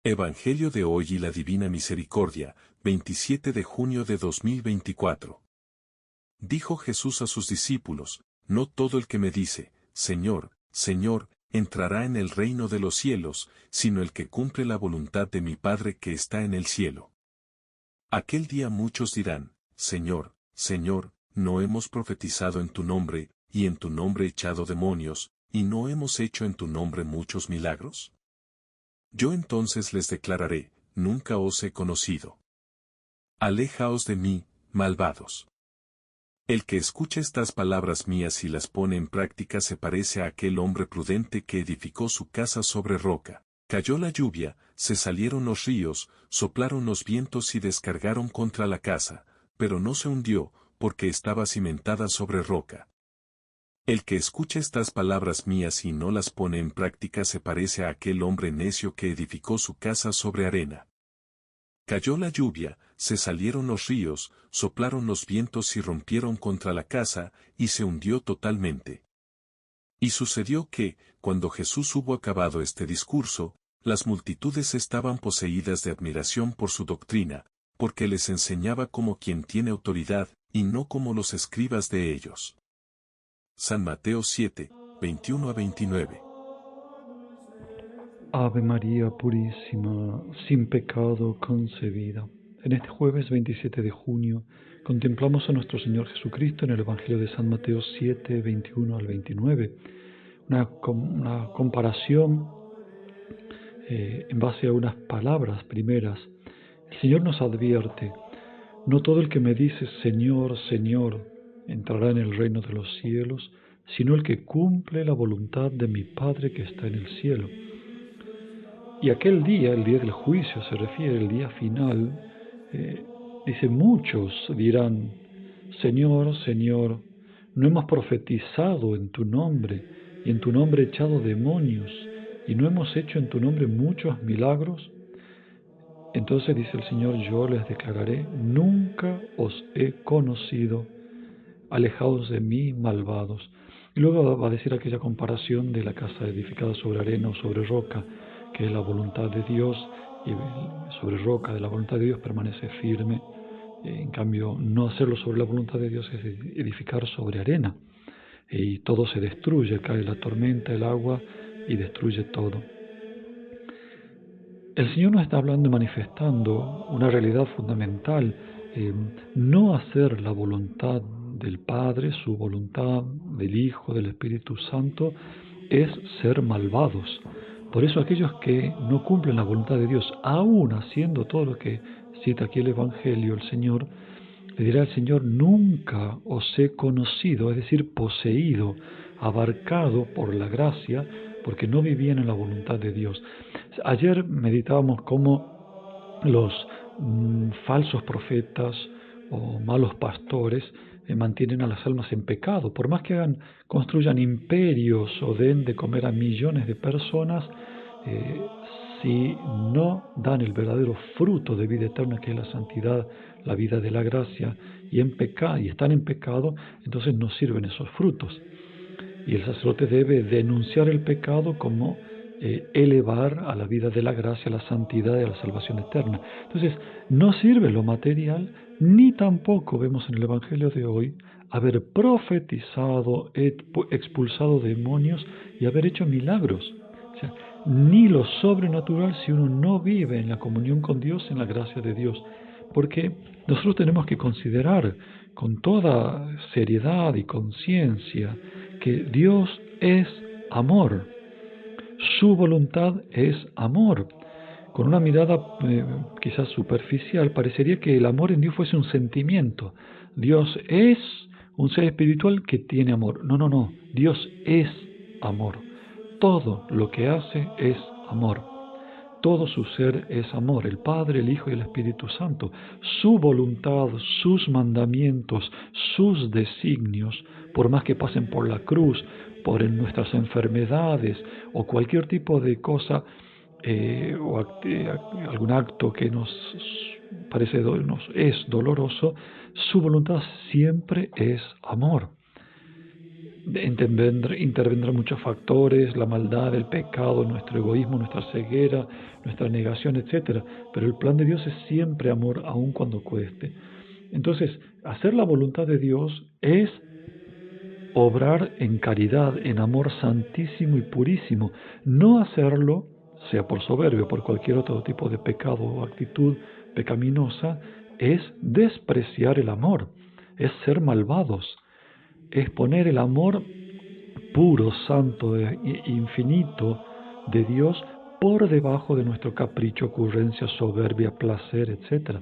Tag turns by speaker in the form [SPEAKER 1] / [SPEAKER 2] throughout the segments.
[SPEAKER 1] Evangelio de hoy y la Divina Misericordia, 27 de junio de 2024. Dijo Jesús a sus discípulos: No todo el que me dice, Señor, Señor, entrará en el reino de los cielos, sino el que cumple la voluntad de mi Padre que está en el cielo. Aquel día muchos dirán: Señor, Señor, ¿no hemos profetizado en tu nombre, y en tu nombre echado demonios, y no hemos hecho en tu nombre muchos milagros? Yo entonces les declararé: Nunca os he conocido. Alejaos de mí, malvados. El que escucha estas palabras mías y las pone en práctica se parece a aquel hombre prudente que edificó su casa sobre roca. Cayó la lluvia, se salieron los ríos, soplaron los vientos y descargaron contra la casa, pero no se hundió, porque estaba cimentada sobre roca. El que escucha estas palabras mías y no las pone en práctica se parece a aquel hombre necio que edificó su casa sobre arena. Cayó la lluvia, se salieron los ríos, soplaron los vientos y rompieron contra la casa, y se hundió totalmente. Y sucedió que, cuando Jesús hubo acabado este discurso, las multitudes estaban poseídas de admiración por su doctrina, porque les enseñaba como quien tiene autoridad, y no como los escribas de ellos. San Mateo 7, 21 a 29.
[SPEAKER 2] Ave María Purísima, sin pecado concebida. En este jueves 27 de junio contemplamos a nuestro Señor Jesucristo en el Evangelio de San Mateo 7, 21 al 29. Una comparación en base a unas palabras primeras. El Señor nos advierte: no todo el que me dice Señor, Señor, entrará en el reino de los cielos, sino el que cumple la voluntad de mi Padre que está en el cielo. Y aquel día, el día del juicio, se refiere el día final, dice: muchos dirán: Señor, Señor, ¿no hemos profetizado en tu nombre, y en tu nombre echado demonios, y no hemos hecho en tu nombre muchos milagros? Entonces dice el Señor: yo les declararé: nunca os he conocido, alejaos de mí, malvados. Y luego va a decir aquella comparación de la casa edificada sobre arena o sobre roca, que es la voluntad de Dios, y sobre roca de la voluntad de Dios permanece firme. En cambio, no hacerlo sobre la voluntad de Dios es edificar sobre arena, y todo se destruye, cae la tormenta, el agua, y destruye todo. El Señor nos está hablando y manifestando una realidad fundamental. No hacer la voluntad del Padre, su voluntad, del Hijo, del Espíritu Santo, es ser malvados. Por eso aquellos que no cumplen la voluntad de Dios, aún haciendo todo lo que cita aquí el Evangelio, el Señor, le dirá al Señor: nunca os he conocido, es decir, poseído, abarcado por la gracia, porque no vivían en la voluntad de Dios. Ayer meditábamos cómo los falsos profetas o malos pastores mantienen a las almas en pecado. Por más que construyan imperios o den de comer a millones de personas, si no dan el verdadero fruto de vida eterna, que es la santidad, la vida de la gracia, y están en pecado, entonces no sirven esos frutos. Y el sacerdote debe denunciar el pecado como elevar a la vida de la gracia, a la santidad y a la salvación eterna. Entonces, no sirve lo material, ni tampoco vemos en el Evangelio de hoy haber profetizado, expulsado demonios y haber hecho milagros. O sea, ni lo sobrenatural si uno no vive en la comunión con Dios, en la gracia de Dios. Porque nosotros tenemos que considerar con toda seriedad y conciencia que Dios es amor. Su voluntad es amor. Con una mirada quizás superficial, parecería que el amor en Dios fuese un sentimiento. Dios es un ser espiritual que tiene amor. No, no, no. Dios es amor. Todo lo que hace es amor. Todo su ser es amor, el Padre, el Hijo y el Espíritu Santo. Su voluntad, sus mandamientos, sus designios, por más que pasen por la cruz, por nuestras enfermedades o cualquier tipo de cosa o algún acto que nos es doloroso, su voluntad siempre es amor. intervendrán muchos factores, la maldad, el pecado, nuestro egoísmo, nuestra ceguera, nuestra negación, etc. Pero el plan de Dios es siempre amor, aun cuando cueste. Entonces, hacer la voluntad de Dios es obrar en caridad, en amor santísimo y purísimo. No hacerlo, sea por soberbia o por cualquier otro tipo de pecado o actitud pecaminosa, es despreciar el amor, es ser malvados, es poner el amor puro, santo e infinito de Dios por debajo de nuestro capricho, ocurrencia, soberbia, placer, etc.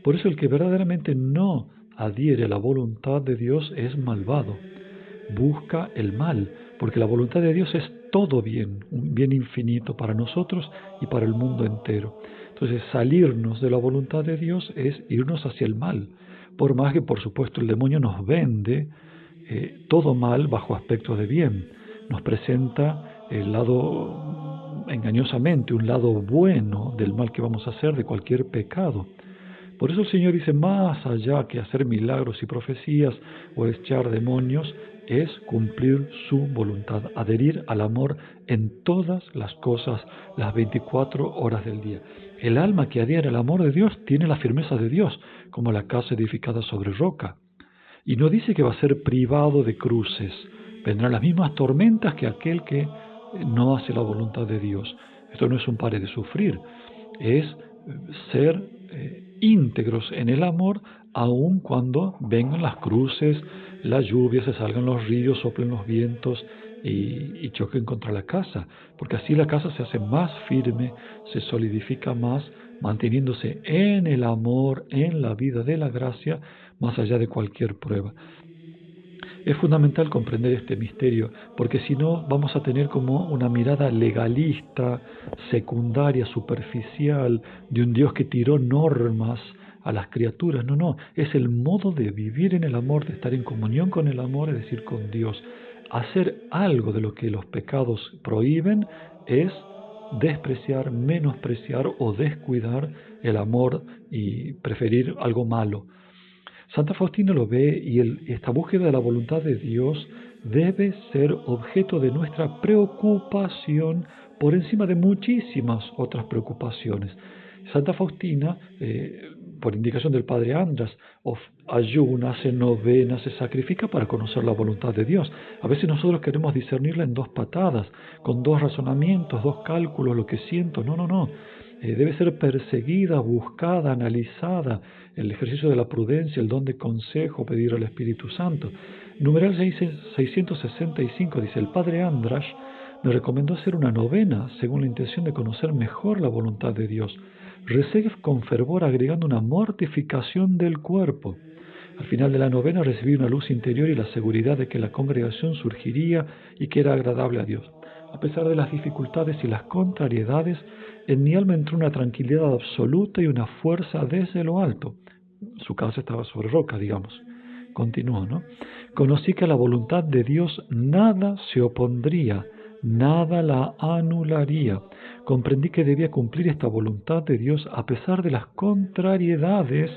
[SPEAKER 2] Por eso el que verdaderamente no adhiere a la voluntad de Dios es malvado, busca el mal, porque la voluntad de Dios es todo bien, un bien infinito para nosotros y para el mundo entero. Entonces, salirnos de la voluntad de Dios es irnos hacia el mal, por más que, por supuesto, el demonio nos vende todo mal bajo aspectos de bien. Nos presenta el lado, engañosamente, un lado bueno del mal que vamos a hacer, de cualquier pecado. Por eso el Señor dice, más allá que hacer milagros y profecías o echar demonios, es cumplir su voluntad, adherir al amor en todas las cosas, las 24 horas del día. El alma que adhiere al amor de Dios tiene la firmeza de Dios, como la casa edificada sobre roca. Y no dice que va a ser privado de cruces. Vendrán las mismas tormentas que aquel que no hace la voluntad de Dios. Esto no es un pare de sufrir, es ser íntegros en el amor, aun cuando vengan las cruces, las lluvias, se salgan los ríos, soplen los vientos y choquen contra la casa, porque así la casa se hace más firme, se solidifica más, manteniéndose en el amor, en la vida de la gracia, más allá de cualquier prueba. Es fundamental comprender este misterio, porque si no vamos a tener como una mirada legalista, secundaria, superficial, de un Dios que tiró normas a las criaturas. No, no, es el modo de vivir en el amor, de estar en comunión con el amor, es decir, con Dios. Hacer algo de lo que los pecados prohíben es despreciar, menospreciar o descuidar el amor y preferir algo malo. Santa Faustina lo ve y esta búsqueda de la voluntad de Dios debe ser objeto de nuestra preocupación por encima de muchísimas otras preocupaciones. Santa Faustina, por indicación del Padre András, ayuna, hace novenas, se sacrifica para conocer la voluntad de Dios. A veces nosotros queremos discernirla en dos patadas, con dos razonamientos, dos cálculos, lo que siento. No, no, no. Debe ser perseguida, buscada, analizada, el ejercicio de la prudencia, el don de consejo, pedir al Espíritu Santo. Numeral 665 dice, el Padre András me recomendó hacer una novena según la intención de conocer mejor la voluntad de Dios. Recé con fervor agregando una mortificación del cuerpo. Al final de la novena recibí una luz interior y la seguridad de que la congregación surgiría y que era agradable a Dios. A pesar de las dificultades y las contrariedades, en mi alma entró una tranquilidad absoluta y una fuerza desde lo alto. Su casa estaba sobre roca, digamos. Continuó, ¿no? Conocí que a la voluntad de Dios nada se opondría, nada la anularía. Comprendí que debía cumplir esta voluntad de Dios a pesar de las contrariedades,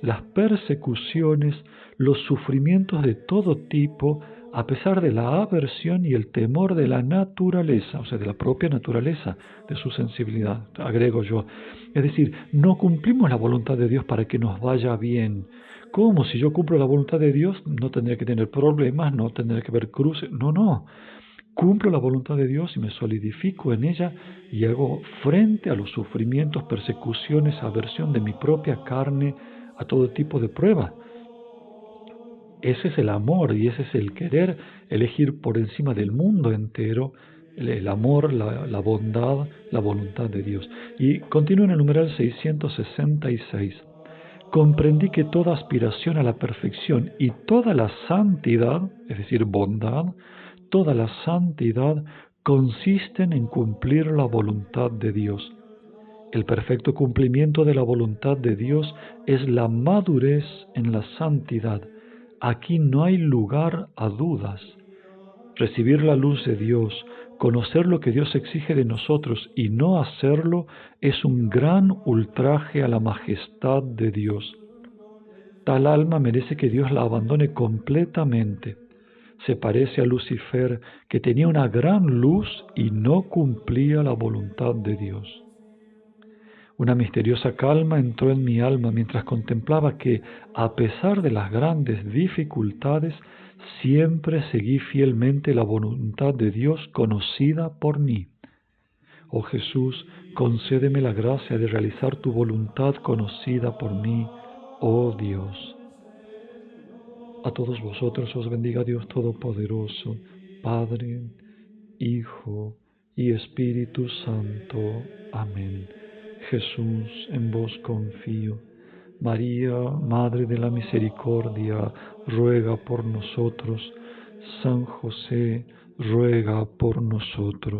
[SPEAKER 2] las persecuciones, los sufrimientos de todo tipo, a pesar de la aversión y el temor de la naturaleza, o sea, de la propia naturaleza, de su sensibilidad, agrego yo. Es decir, no cumplimos la voluntad de Dios para que nos vaya bien. ¿Cómo? Si yo cumplo la voluntad de Dios, no tendré que tener problemas, no tendré que ver cruces. No, no. Cumplo la voluntad de Dios y me solidifico en ella y hago frente a los sufrimientos, persecuciones, aversión de mi propia carne, a todo tipo de pruebas. Ese es el amor y ese es el querer elegir por encima del mundo entero el amor, la bondad, la voluntad de Dios. Y continúa en el numeral 666. Comprendí que toda aspiración a la perfección y toda la santidad, es decir, bondad, toda la santidad consisten en cumplir la voluntad de Dios. El perfecto cumplimiento de la voluntad de Dios es la madurez en la santidad. Aquí no hay lugar a dudas. Recibir la luz de Dios, conocer lo que Dios exige de nosotros y no hacerlo es un gran ultraje a la majestad de Dios. Tal alma merece que Dios la abandone completamente. Se parece a Lucifer, que tenía una gran luz y no cumplía la voluntad de Dios. Una misteriosa calma entró en mi alma mientras contemplaba que, a pesar de las grandes dificultades, siempre seguí fielmente la voluntad de Dios conocida por mí. Oh Jesús, concédeme la gracia de realizar tu voluntad conocida por mí, oh Dios. A todos vosotros os bendiga Dios Todopoderoso, Padre, Hijo y Espíritu Santo. Amén. Jesús, en vos confío. María, Madre de la Misericordia, ruega por nosotros. San José, ruega por nosotros.